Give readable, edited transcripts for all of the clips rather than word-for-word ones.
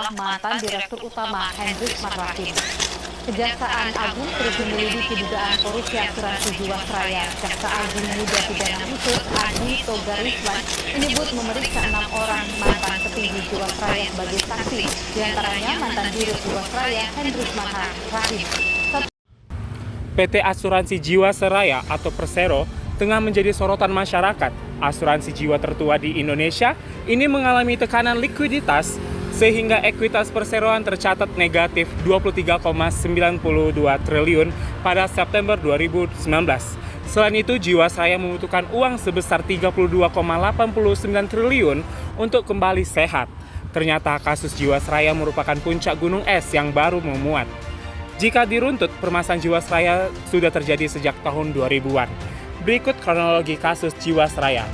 adalah mantan Direktur Utama Hendrik Marwahid. Kejaksaan Agung terus menyelidiki dugaan korupsi asuransi Jiwasraya. Jaksa Agung Muda Pidana Khusus Adi Togariswan menyebut memeriksa 6 orang mantan petinggi Jiwasraya sebagai saksi, diantaranya mantan Dirut Jiwasraya Hendrik Marwahid. PT Asuransi Jiwasraya atau Persero tengah menjadi sorotan masyarakat. Asuransi jiwa tertua di Indonesia ini mengalami tekanan likuiditas sehingga ekuitas perseroan tercatat negatif 23,92 triliun pada September 2019. Selain itu, Jiwasraya membutuhkan uang sebesar 32,89 triliun untuk kembali sehat. Ternyata kasus Jiwasraya merupakan puncak gunung es yang baru memuat. Jika diruntut, permasalahan Jiwasraya sudah terjadi sejak tahun 2000-an. Berikut kronologi kasus Jiwasraya.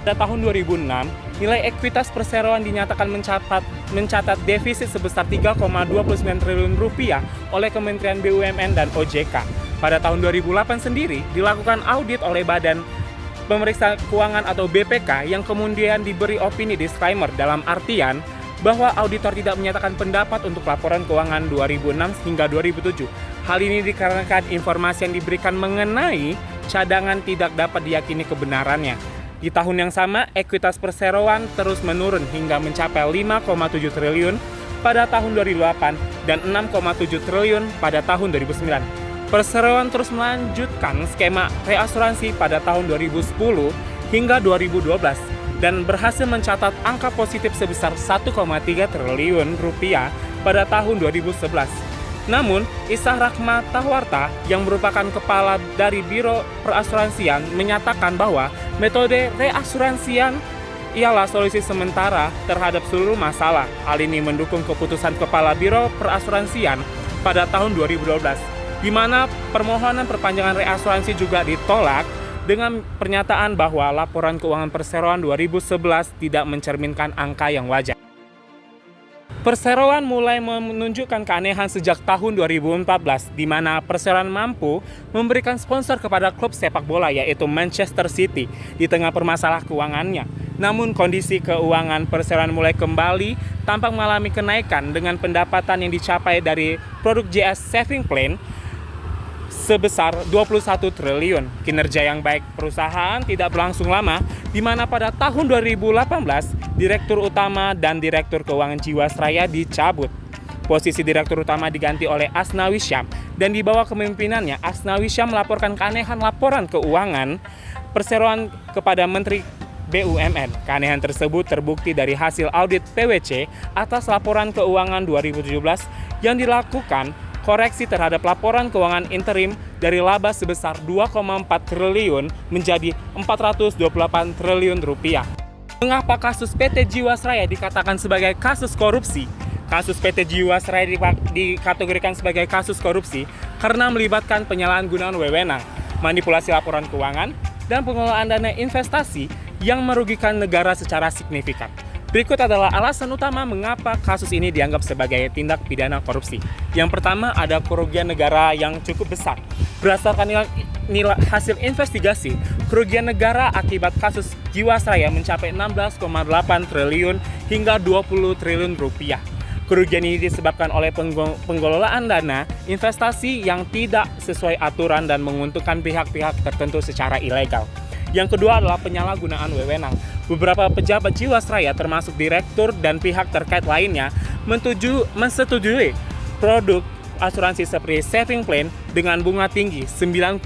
Pada tahun 2006, nilai ekuitas perseroan dinyatakan mencatat defisit sebesar 3,29 triliun rupiah oleh Kementerian BUMN dan OJK. Pada tahun 2008 sendiri dilakukan audit oleh Badan Pemeriksa Keuangan atau BPK yang kemudian diberi opini disclaimer dalam artian bahwa auditor tidak menyatakan pendapat untuk laporan keuangan 2006 hingga 2007. Hal ini dikarenakan informasi yang diberikan mengenai cadangan tidak dapat diyakini kebenarannya. Di tahun yang sama, ekuitas perseroan terus menurun hingga mencapai 5,7 triliun pada tahun 2008 dan 6,7 triliun pada tahun 2009. Perseroan terus melanjutkan skema reasuransi pada tahun 2010 hingga 2012 dan berhasil mencatat angka positif sebesar 1,3 triliun rupiah pada tahun 2011. Namun, Isah Rahmatawarta yang merupakan kepala dari Biro Perasuransian menyatakan bahwa metode reasuransian ialah solusi sementara terhadap seluruh masalah. Hal ini mendukung keputusan Kepala Biro Perasuransian pada tahun 2012, di mana permohonan perpanjangan reasuransi juga ditolak dengan pernyataan bahwa laporan keuangan perseroan 2011 tidak mencerminkan angka yang wajar. Perseroan mulai menunjukkan keanehan sejak tahun 2014, di mana Perseroan mampu memberikan sponsor kepada klub sepak bola yaitu Manchester City di tengah permasalahan keuangannya. Namun kondisi keuangan Perseroan mulai kembali tampak mengalami kenaikan dengan pendapatan yang dicapai dari produk JS Saving Plan sebesar 21 triliun. Kinerja yang baik perusahaan tidak berlangsung lama, di mana pada tahun 2018 Direktur Utama dan Direktur Keuangan Jiwasraya dicabut. Posisi Direktur Utama diganti oleh Asnawi Syam dan di bawah kepemimpinannya Asnawi Syam melaporkan keanehan laporan keuangan perseroan kepada Menteri BUMN. Keanehan tersebut terbukti dari hasil audit PwC atas laporan keuangan 2017 yang dilakukan koreksi terhadap laporan keuangan interim dari laba sebesar 2,4 triliun menjadi 428 triliun rupiah. Mengapa kasus PT Jiwasraya dikatakan sebagai kasus korupsi? Kasus PT Jiwasraya dikategorikan sebagai kasus korupsi karena melibatkan penyalahgunaan wewenang, manipulasi laporan keuangan, dan pengelolaan dana investasi yang merugikan negara secara signifikan. Berikut adalah alasan utama mengapa kasus ini dianggap sebagai tindak pidana korupsi. Yang pertama, ada kerugian negara yang cukup besar. Berdasarkan nilai hasil investigasi, kerugian negara akibat kasus Jiwasraya mencapai 16,8 triliun hingga 20 triliun rupiah. Kerugian ini disebabkan oleh pengelolaan dana investasi yang tidak sesuai aturan dan menguntungkan pihak-pihak tertentu secara ilegal. Yang kedua adalah penyalahgunaan wewenang. Beberapa pejabat Jiwasraya termasuk direktur dan pihak terkait lainnya menyetujui produk asuransi seperti Saving Plan dengan bunga tinggi 9-13%.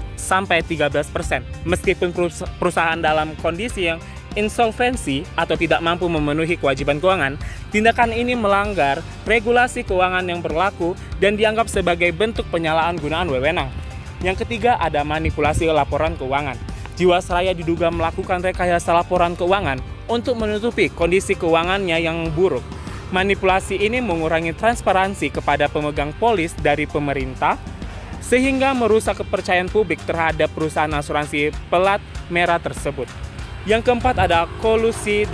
Meskipun perusahaan dalam kondisi yang insolvensi atau tidak mampu memenuhi kewajiban keuangan, tindakan ini melanggar regulasi keuangan yang berlaku dan dianggap sebagai bentuk penyalahgunaan wewenang. Yang ketiga ada manipulasi laporan keuangan. Jiwasraya diduga melakukan rekayasa laporan keuangan untuk menutupi kondisi keuangannya yang buruk. Manipulasi ini mengurangi transparansi kepada pemegang polis dari pemerintah, sehingga merusak kepercayaan publik terhadap perusahaan asuransi pelat merah tersebut. Yang keempat ada kolusi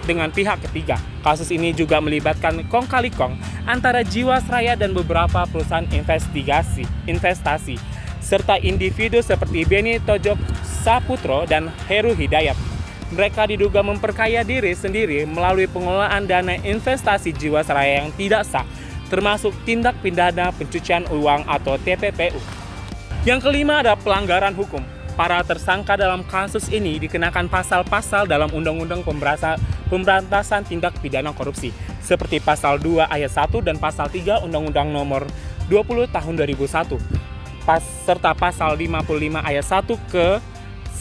dengan pihak ketiga. Kasus ini juga melibatkan kong kali kong antara Jiwasraya dan beberapa perusahaan investasi serta individu seperti Beni Tojok Saputro dan Heru Hidayat. mereka diduga memperkaya diri sendiri melalui pengelolaan dana investasi Jiwasraya yang tidak sah, termasuk tindak pidana pencucian uang atau TPPU. Yang kelima ada pelanggaran hukum. Para tersangka dalam kasus ini dikenakan pasal-pasal dalam Undang-Undang Pemberantasan Tindak Pidana Korupsi, seperti pasal 2 ayat 1 dan pasal 3 Undang-Undang nomor 20 tahun 2001, serta pasal 55 ayat 1 ke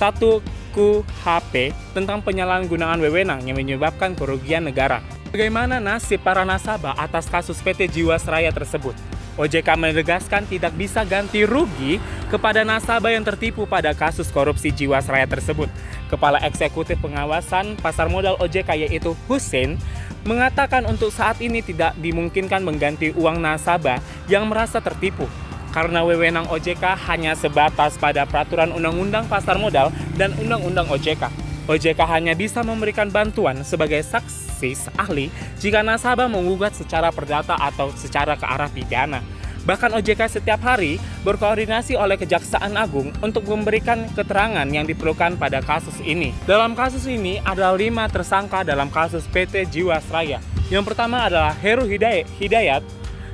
1 KUHP tentang penyalahgunaan wewenang yang menyebabkan kerugian negara. Bagaimana nasib para nasabah atas kasus PT Jiwasraya tersebut? OJK menegaskan tidak bisa ganti rugi kepada nasabah yang tertipu pada kasus korupsi Jiwasraya tersebut. Kepala Eksekutif Pengawasan Pasar Modal OJK yaitu Hussein mengatakan untuk saat ini tidak dimungkinkan mengganti uang nasabah yang merasa tertipu, karena wewenang OJK hanya sebatas pada peraturan Undang-Undang Pasar Modal dan Undang-Undang OJK. OJK hanya bisa memberikan bantuan sebagai saksi ahli jika nasabah menggugat secara perdata atau secara ke arah pidana. Bahkan OJK setiap hari berkoordinasi oleh Kejaksaan Agung untuk memberikan keterangan yang diperlukan pada kasus ini. Dalam kasus ini ada 5 tersangka dalam kasus PT Jiwasraya. Yang pertama adalah Heru Hidayat,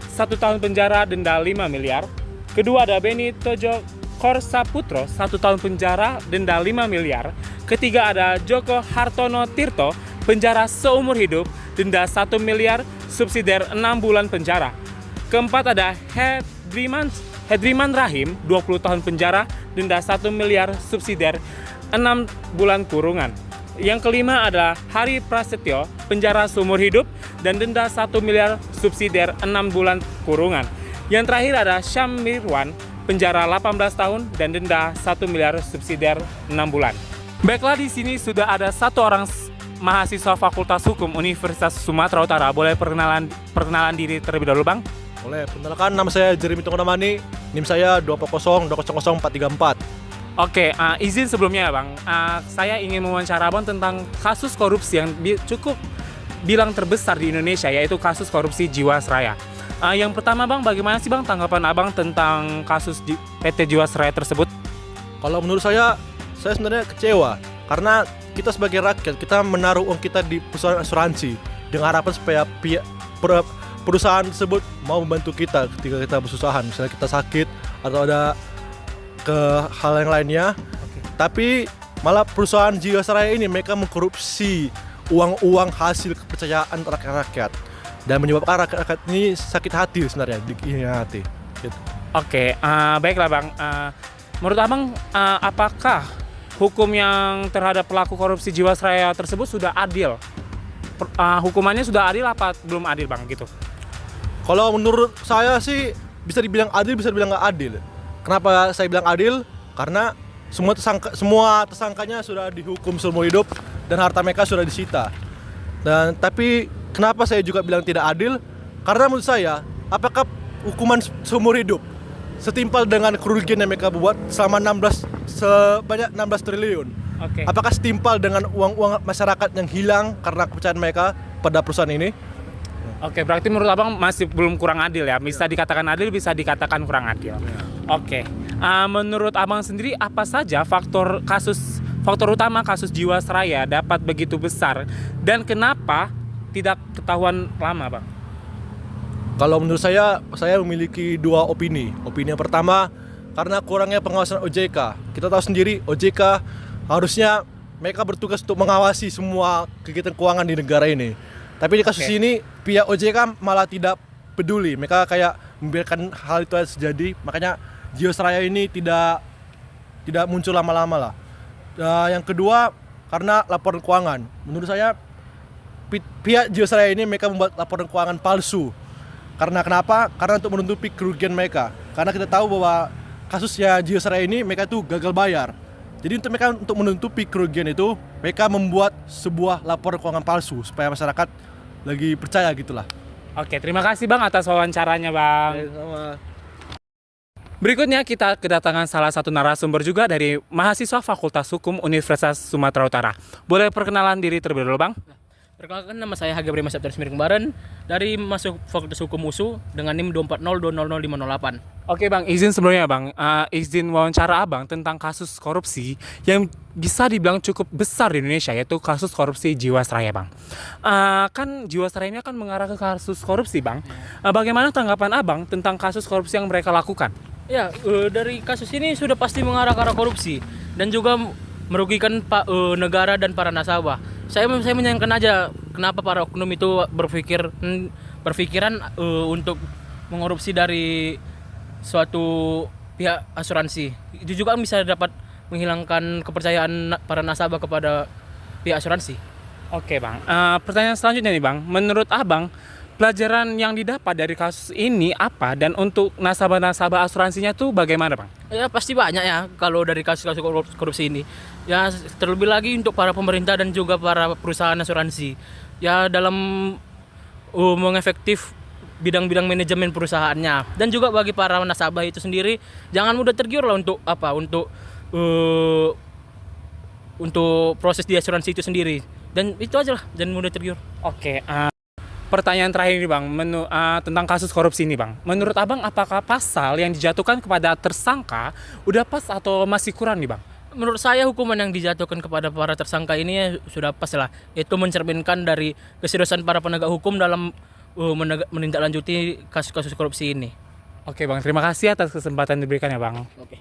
1 tahun penjara, denda 5 miliar. Kedua ada Beni Tojo Korsaputro, 1 tahun penjara, denda 5 miliar. Ketiga ada Joko Hartono Tirto, penjara seumur hidup, denda 1 miliar, subsidiar 6 bulan penjara. Keempat ada Hedriman Rahim, 20 tahun penjara, denda 1 miliar, subsidiar 6 bulan kurungan. Yang kelima adalah Hari Prasetyo, penjara seumur hidup dan denda 1 miliar, subsidiar 6 bulan kurungan. Yang terakhir ada Syam Mirwan, penjara 18 tahun dan denda 1 miliar, subsidiar 6 bulan. Baiklah, di sini sudah ada 1 orang mahasiswa Fakultas Hukum Universitas Sumatera Utara. Boleh perkenalan diri terlebih dahulu, Bang? Boleh, perkenalkan nama saya Jeremy Tonggonamani, NIM saya 2000434. Oke, izin sebelumnya ya, Bang. Saya ingin mewawancara Abang tentang kasus korupsi yang cukup bilang terbesar di Indonesia, yaitu kasus korupsi Jiwasraya. Yang pertama, Bang, bagaimana sih, Bang, tanggapan Abang tentang kasus PT Jiwasraya tersebut? Kalau menurut saya sebenarnya kecewa karena kita sebagai rakyat, kita menaruh uang kita di perusahaan asuransi dengan harapan supaya perusahaan tersebut mau membantu kita ketika kita bersusahan, misalnya kita sakit atau ada ke hal yang lainnya. Tapi malah perusahaan Jiwasraya ini mereka mengkorupsi uang-uang hasil kepercayaan rakyat-rakyat dan menyebabkan rakyat-rakyat ini sakit hati sebenarnya, hati. Gitu. Oke, baiklah, Bang. Menurut Abang, apakah hukum yang terhadap pelaku korupsi Jiwasraya tersebut sudah adil? Hukumannya sudah adil apa belum adil, Bang? Gitu. Kalau menurut saya sih bisa dibilang adil, bisa dibilang nggak adil. Kenapa saya bilang adil? Karena semua tersangkanya sudah dihukum seumur hidup dan harta mereka sudah disita. Dan tapi kenapa saya juga bilang tidak adil? Karena menurut saya, apakah hukuman seumur hidup setimpal dengan kerugian yang mereka buat selama sebanyak 16 triliun? Oke. Apakah setimpal dengan uang-uang masyarakat yang hilang karena kepercayaan mereka pada perusahaan ini? Oke, berarti menurut Abang masih belum kurang adil ya? Bisa dikatakan adil, bisa dikatakan kurang adil. Oke. Menurut Abang sendiri, apa saja faktor utama kasus Jiwasraya dapat begitu besar dan kenapa tidak ketahuan lama, Bang? Kalau menurut saya memiliki 2 opini. Opini yang pertama, karena kurangnya pengawasan OJK. Kita tahu sendiri, OJK harusnya mereka bertugas untuk mengawasi semua kegiatan keuangan di negara ini. Tapi di kasus ini, pihak OJK malah tidak peduli. Mereka kayak membiarkan hal itu terjadi. Makanya Jiwasraya ini tidak muncul lama-lama lah. Yang kedua, karena laporan keuangan. Menurut saya, pihak Jiwasraya ini mereka membuat laporan keuangan palsu. Karena kenapa? Karena untuk menutupi kerugian mereka. Karena kita tahu bahwa kasusnya Jiwasraya ini mereka tuh gagal bayar. Jadi untuk menutupi kerugian itu, mereka membuat sebuah laporan keuangan palsu supaya masyarakat lagi percaya gitulah. Oke, terima kasih, Bang, atas wawancaranya, Bang. Sama. Berikutnya kita kedatangan salah satu narasumber juga dari mahasiswa Fakultas Hukum Universitas Sumatera Utara. Boleh perkenalan diri terlebih dahulu, Bang? Perkenalkan, nama saya Haga Prima Septianus Miring Kembaran dari masuk Fakultas Hukum USU dengan NIM 240200508. Oke Bang, izin sebelumnya Bang, izin wawancara Abang tentang kasus korupsi yang bisa dibilang cukup besar di Indonesia, yaitu kasus korupsi Jiwasraya Bang. Kan Jiwasraya ini akan mengarah ke kasus korupsi Bang. Bagaimana tanggapan Abang tentang kasus korupsi yang mereka lakukan? Ya, dari kasus ini sudah pasti mengarah ke arah korupsi dan juga merugikan negara dan para nasabah. Saya menyayangkan aja kenapa para oknum itu berpikiran untuk mengkorupsi dari suatu pihak asuransi. Itu juga bisa dapat menghilangkan kepercayaan para nasabah kepada pihak asuransi. Oke Bang, pertanyaan selanjutnya nih Bang, menurut Abang pelajaran yang didapat dari kasus ini apa, dan untuk nasabah-nasabah asuransinya tuh bagaimana Bang? Ya pasti banyak ya kalau dari kasus-kasus korupsi ini. Ya terlebih lagi untuk para pemerintah dan juga para perusahaan asuransi. Ya dalam mengefektif bidang-bidang manajemen perusahaannya, dan juga bagi para nasabah itu sendiri jangan mudah tergiur lah untuk proses di asuransi itu sendiri. Dan itu aja lah, jangan mudah tergiur. Oke, pertanyaan terakhir nih Bang, tentang kasus korupsi ini Bang. Menurut Abang apakah pasal yang dijatuhkan kepada tersangka udah pas atau masih kurang nih Bang? Menurut saya hukuman yang dijatuhkan kepada para tersangka ini sudah pas lah. Itu mencerminkan dari keseriusan para penegak hukum dalam menindaklanjuti kasus-kasus korupsi ini. Oke Bang, terima kasih atas kesempatan diberikan ya Bang. Oke.